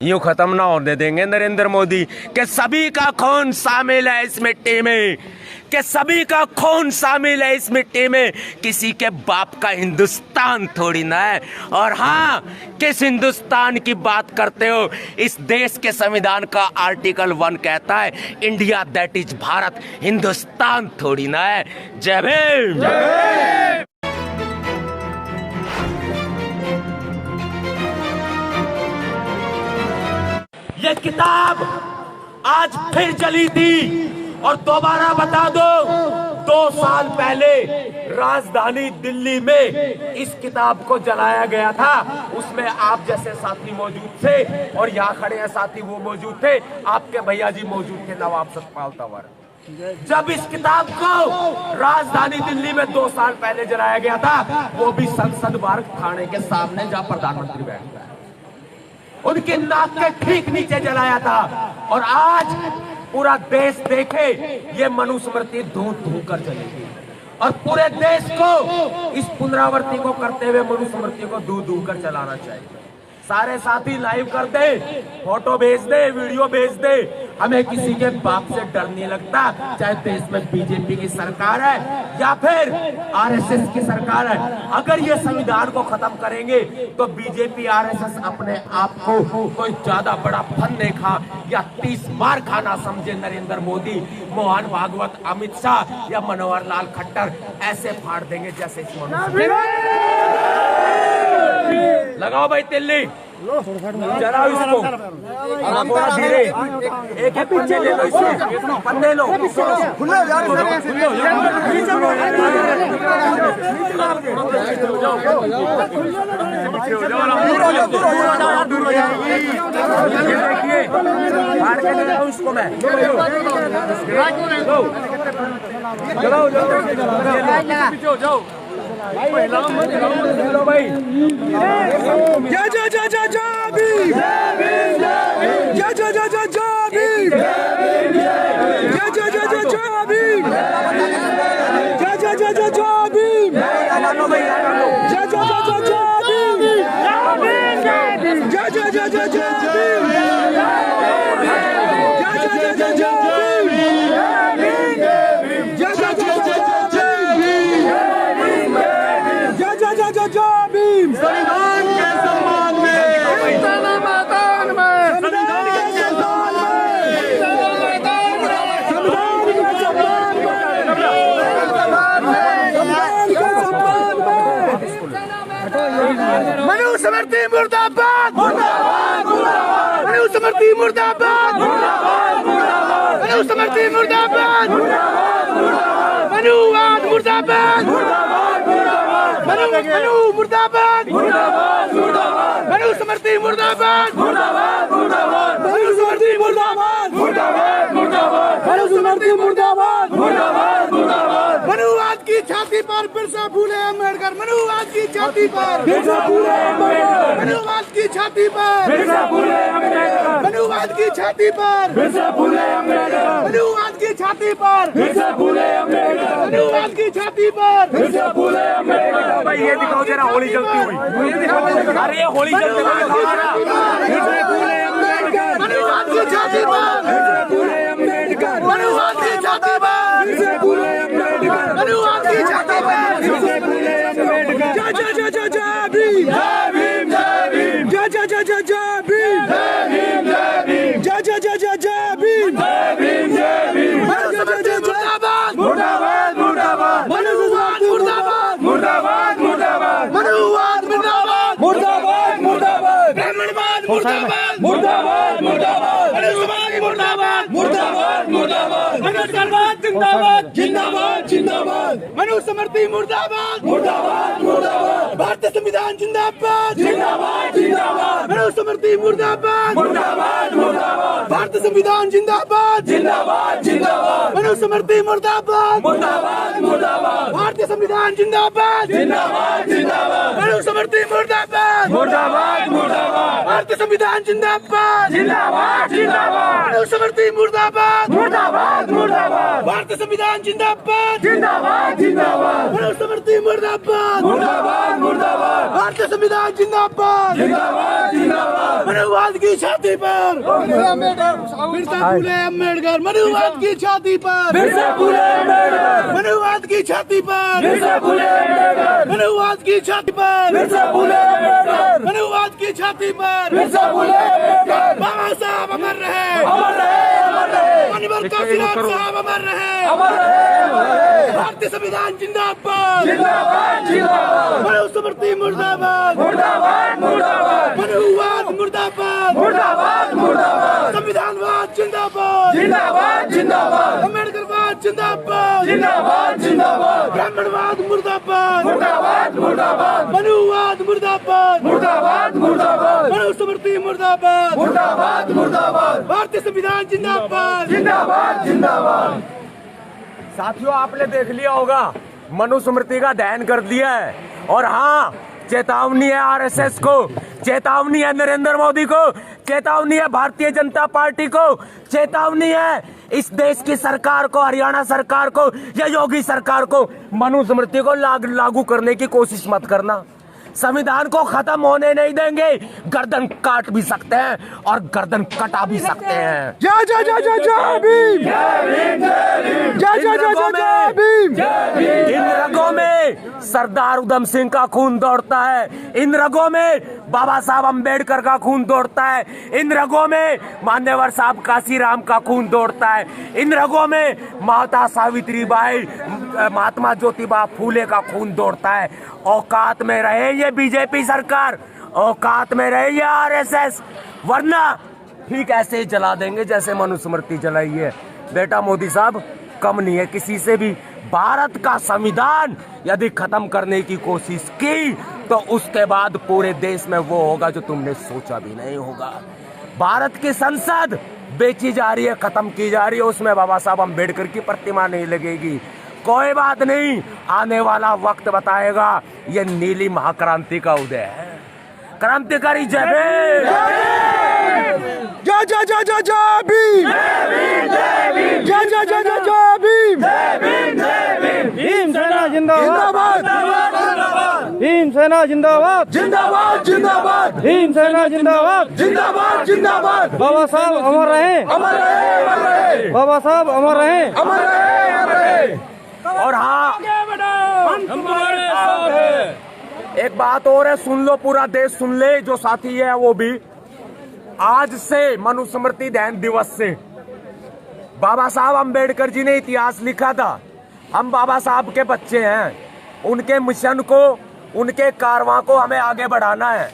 यूं खत्म ना होने देंगे नरेंद्र मोदी कि सभी का खून शामिल है इस मिट्टी में, कि सभी का खून शामिल है इस मिट्टी में। किसी के बाप का हिंदुस्तान थोड़ी ना है। और हाँ, किस हिंदुस्तान की बात करते हो? इस देश के संविधान का आर्टिकल 1 कहता है India that is Bharat, Hindustan थोड़ी ना है। जय भीम, जय भीम। ये किताब आज फिर जली थी और दोबारा बता दो, 2 साल पहले राजधानी दिल्ली में इस किताब को जलाया गया था। उसमें आप जैसे साथी मौजूद थे और यहाँ खड़े हैं साथी वो मौजूद थे, आपके भैया जी मौजूद थे, नवाब सतपाल तंवर। जब इस किताब को राजधानी दिल्ली में 2 साल पहले जलाया गया था, वो भी संसद मार्ग थाने के सामने जहाँ प्रधानमंत्री बैठता है, उनके नाक के ठीक नीचे जलाया था। और आज पूरा देश देखे ये मनुस्मृति धू धू कर चलेगी और पूरे देश को इस पुनरावृत्ति को करते हुए मनुस्मृति को धू धू कर चलाना चाहिए। सारे साथी लाइव कर दे, फोटो भेज दे, वीडियो भेज दे। हमें किसी के बाप से डर नहीं लगता, चाहे देश में बीजेपी की सरकार है या फिर आरएसएस की सरकार है। अगर ये संविधान को खत्म करेंगे तो बीजेपी आरएसएस अपने आप को कोई ज्यादा बड़ा फन देखा या 30 मार खाना समझे। नरेंद्र मोदी, मोहन भागवत, अमित शाह या मनोहर लाल खट्टर ऐसे फाड़ देंगे जैसे इस लगाओ भाई तिल्ली, जलाओ इसको, थोड़ा धीरे, एक एक पन्ने ले लो, इसको पन्ने लो, देखिए फाड़ के ले जाओ इसको मैं, जलाओ जाओ भाई। जय जय जय जय जय भीम, जय जय जय जय जय भीम, जय जय जय जय जय भीम, जय जय जय जय जय भीम, जय जय जय जय जय भीम, जय जय जय जय जय भीम, जय जय जय जय जय संविधान के सम्मान में, संविधान के सम्मान में, मनुस्मृति मुर्दाबाद, मनुस्मृति मुर्दाबाद, मनुस्मृति मुर्दाबाद, मनुवाद मुर्दाबाद, मनु मुर्दाबाद, मनुस्मृति मुर्दाबाद, मनुस्मृति मुर्दाबाद, मनुस्मृति मुर्दाबाद, मनुवाद की छाती पर बिरसा फूले अम्बेडकर, मनुवाद की छाती पर बिरसा फूले अम्बेडकर, मनुवाद की छाती पर बिरसा फूले अम्बेडकर, मनुवाद की छाती पर बिरसा फूले अम्बेडकर, मनुवाद की छाती पर बिरसा फूले अम्बेडकर, मनुवाद की छाती पर बिरसा फूले अम्बेडकर। भाई ये दिखाओ जरा होली जलती हुई, अरे ये होली जलती हुई मनुवाद की छाती पर बिरसा फूले अम्बेडकर, मनुवाद की छाती पर बिरसा फूले अम्बेडकर, मनुवाद की छाती पर बिरसा फूले अम्बेडकर। जय जय जय जय जय भीम, जय भीम, जय भीम, जय जय जय जय जय भीम, जय भीम, जय भीम, जय जय जय जय जय भीम, जय भीम, जय भीम, मुर्दाबाद, मुर्दाबाद, मुर्दाबाद, मनुवाद मुर्दाबाद, मुर्दाबाद, मुर्दाबाद, मनुवाद मुर्दाबाद, मुर्दाबाद, मुर्दाबाद, ब्राह्मणवाद मुर्दाबाद, मुर्दाबाद, मुर्दाबाद, मनुवाद मुर्दाबाद, मुर्दाबाद, मुर्दाबाद, मनुस्मृति जिंदाबाद, जिंदाबाद, जिंदाबाद, मनुस्मृति मुर्दाबाद, मुर्दाबाद, मुर्दाबाद, भारतीय संविधान जिंदाबाद, जिंदाबाद, जिंदाबाद, मनुस्मृति मुर्दाबाद, मुर्दाबाद, मुर्दाबाद, भारतीय संविधान जिंदाबाद, जिंदाबाद, जिंदाबाद, मनुस्मृति मुर्दाबाद, मुर्दाबाद, मुर्दाबाद, भारतीय संविधान जिंदाबाद, जिंदाबाद, जिंदाबाद, मनुस्मृति मुर्दाबाद, मुर्दाबाद, मुर्दाबाद, भारतीय संविधान जिंदाबाद, जिंदाबाद, जिंदाबाद, मनुस्मृति मुर्दाबाद, मुर्दाबाद, मुर्दाबाद, भारतीय संविधान जिंदाबाद, जिंदाबाद, जिंदाबाद, मनुस्मृति मुर्दाबाद, मुर्दाबाद, मुर्दाबाद। भारतीय संविधान जिंदाबाद जिंदाबाद जिंदाबाद मनुवाद की छाती पर बिरसा फुले अम्बेडकर मनुवाद की छाती पर बिरसा फुले अम्बेडकर मनुवाद की छाती पर बिरसा फुले अम्बेडकर मनुवाद की छाती पर बिरसा फुले अम्बेडकर मनुवाद की छाती पर बिरसा फुले अम्बेडकर बाबा साहब अमर रहे अमर रहे अमर रहे अनवर काशीनाथ साहब अमर रहे अमर रहे अमर रहे भारतीय संविधान जिंदाबाद जिंदाबाद जिंदाबाद मनुस्मृति मुर्दाबाद मुर्दाबाद मुर्दाबाद मनुवाद मुर्दाबाद मुर्दाबाद मुर्दाबाद संविधानवाद जिंदाबाद जिंदाबाद जिंदाबाद अम्बेडकरवाद जिंदाबाद जिंदाबाद जिंदाबाद ब्राह्मणवाद मुर्दाबाद मुर्दाबाद मुर्दाबाद मनुवाद मुर्दाबाद मुर्दाबाद मुर्दाबाद मनुस्मृति मुर्दाबाद मुर्दाबाद मुर्दाबाद भारतीय संविधान जिंदाबाद जिंदाबाद जिंदाबाद। साथियों, आपने देख लिया होगा मनुस्मृति का दहन कर दिया है। और हाँ, चेतावनी है आरएसएस को, चेतावनी है नरेंद्र मोदी को, चेतावनी है भारतीय जनता पार्टी को, चेतावनी है इस देश की सरकार को, हरियाणा सरकार को या योगी सरकार को। मनुस्मृति को लागू करने की कोशिश मत करना। संविधान को खत्म होने नहीं देंगे। गर्दन काट भी सकते हैं और गर्दन कटा भी सकते हैं। जय जय जय जय जय भीम जय जय जय जय भीम। इन रगों में सरदार उधम सिंह का खून दौड़ता है, इन रगों में बाबा साहब अम्बेडकर का खून दौड़ता है, इन रगों में मान्यवर साहब काशीराम का खून दौड़ता है, इन रगों में माता सावित्रीबाई, महात्मा ज्योतिबा फूले का खून दौड़ता है। औकात में रहे ये बीजेपी सरकार, औकात में रहे ये आरएसएस, वरना ठीक ऐसे ही जला देंगे जैसे मनुस्मृति जलाई है। बेटा मोदी साहब, कम नहीं है किसी से भी। भारत का संविधान यदि खत्म करने की कोशिश की तो उसके बाद पूरे देश में वो होगा जो तुमने सोचा भी नहीं होगा। भारत की संसद बेची जा रही है, खत्म की जा रही है, उसमें बाबा साहब अम्बेडकर की प्रतिमा नहीं लगेगी। कोई बात नहीं, आने वाला वक्त बताएगा। ये नीली महाक्रांति का उदय है। क्रांतिकारी जय भीम, जय जय जय जय जय भीम, जय जय जय जय जय भीम। भीम सेना जिंदाबाद, भीम सेना जिंदाबाद, जिंदाबाद जिंदाबाद भीम सेना जिंदाबाद। जिंदाबाद जिंदाबाद। बाबा साहब अमर रहे, अमर रहे अमर रहे बाबा साहब अमर रहे, अमर रहे अमर रहे। और हाँ, हमारे साथ है। एक बात और है, सुन लो, पूरा देश सुन ले, जो साथी है वो भी। आज से मनुस्मृति दहन दिवस से बाबा साहब अम्बेडकर जी ने इतिहास लिखा था। हम बाबा साहब के बच्चे हैं, उनके मिशन को, उनके कारवां को हमें आगे बढ़ाना है,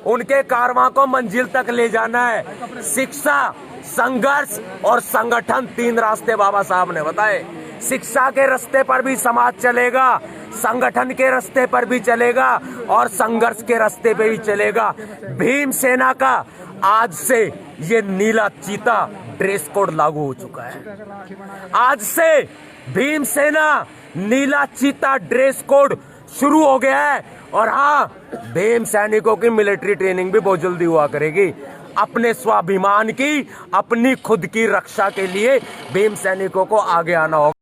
उनके कारवां को मंजिल तक ले जाना है। शिक्षा, संघर्ष और संगठन, तीन रास्ते बाबा साहब ने बताए। शिक्षा के रास्ते पर भी समाज चलेगा, संगठन के रास्ते पर भी चलेगा और संघर्ष के रास्ते पे भी चलेगा। भीम सेना का आज से ये नीला चीता ड्रेस कोड लागू हो चुका है। आज से भीम सेना नीला चीता ड्रेस कोड शुरू हो गया है। और हाँ, भीम सैनिकों की मिलिट्री ट्रेनिंग भी बहुत जल्दी हुआ करेगी। अपने स्वाभिमान की, अपनी खुद की रक्षा के लिए भीम सैनिकों को आगे आना होगा।